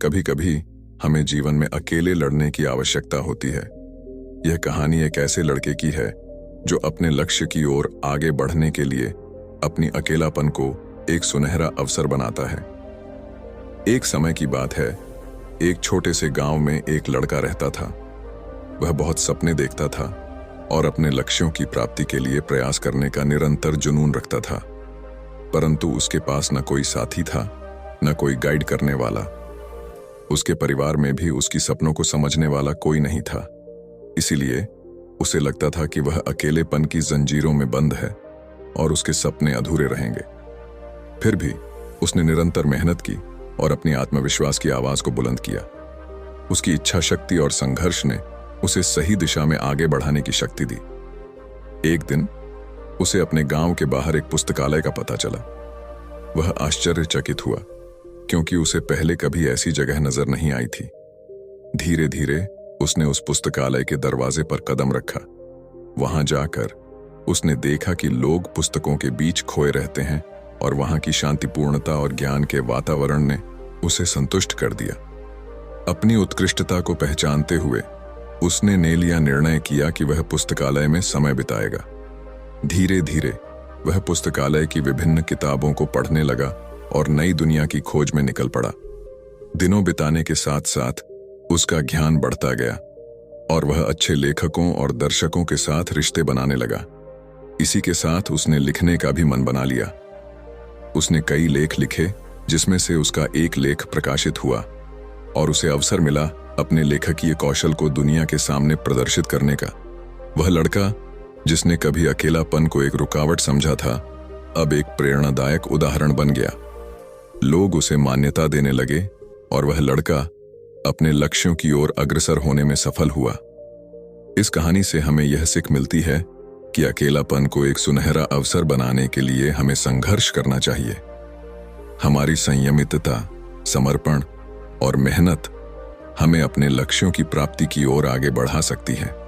कभी कभी हमें जीवन में अकेले लड़ने की आवश्यकता होती है। यह कहानी एक ऐसे लड़के की है जो अपने लक्ष्य की ओर आगे बढ़ने के लिए अपनी अकेलापन को एक सुनहरा अवसर बनाता है। एक समय की बात है, एक छोटे से गांव में एक लड़का रहता था। वह बहुत सपने देखता था और अपने लक्ष्यों की प्राप्ति के लिए प्रयास करने का निरंतर जुनून रखता था, परंतु उसके पास न कोई साथी था, न कोई गाइड करने वाला। उसके परिवार में भी उसकी सपनों को समझने वाला कोई नहीं था। इसीलिए उसे लगता था कि वह अकेलेपन की जंजीरों में बंद है और उसके सपने अधूरे रहेंगे। फिर भी उसने निरंतर मेहनत की और अपनी आत्मविश्वास की आवाज को बुलंद किया। उसकी इच्छा शक्ति और संघर्ष ने उसे सही दिशा में आगे बढ़ाने की शक्ति दी। एक दिन उसे अपने गांव के बाहर एक पुस्तकालय का पता चला। वह आश्चर्यचकित हुआ, क्योंकि उसे पहले कभी ऐसी जगह नजर नहीं आई थी। धीरे धीरे उसने उस पुस्तकालय के दरवाजे पर कदम रखा। वहां जाकर उसने देखा कि लोग पुस्तकों के बीच खोए रहते हैं और वहां की शांतिपूर्णता और ज्ञान के वातावरण ने उसे संतुष्ट कर दिया। अपनी उत्कृष्टता को पहचानते हुए उसने ने लिया निर्णय किया कि वह पुस्तकालय में समय बिताएगा। धीरे धीरे वह पुस्तकालय की विभिन्न किताबों को पढ़ने लगा और नई दुनिया की खोज में निकल पड़ा। दिनों बिताने के साथ साथ उसका ज्ञान बढ़ता गया और वह अच्छे लेखकों और दर्शकों के साथ रिश्ते बनाने लगा। इसी के साथ उसने लिखने का भी मन बना लिया। उसने कई लेख लिखे, जिसमें से उसका एक लेख प्रकाशित हुआ और उसे अवसर मिला अपने लेखकीय कौशल को दुनिया के सामने प्रदर्शित करने का। वह लड़का जिसने कभी अकेलापन को एक रुकावट समझा था, अब एक प्रेरणादायक उदाहरण बन गया। लोग उसे मान्यता देने लगे और वह लड़का अपने लक्ष्यों की ओर अग्रसर होने में सफल हुआ। इस कहानी से हमें यह सीख मिलती है कि अकेलापन को एक सुनहरा अवसर बनाने के लिए हमें संघर्ष करना चाहिए। हमारी संयमितता, समर्पण और मेहनत हमें अपने लक्ष्यों की प्राप्ति की ओर आगे बढ़ा सकती है।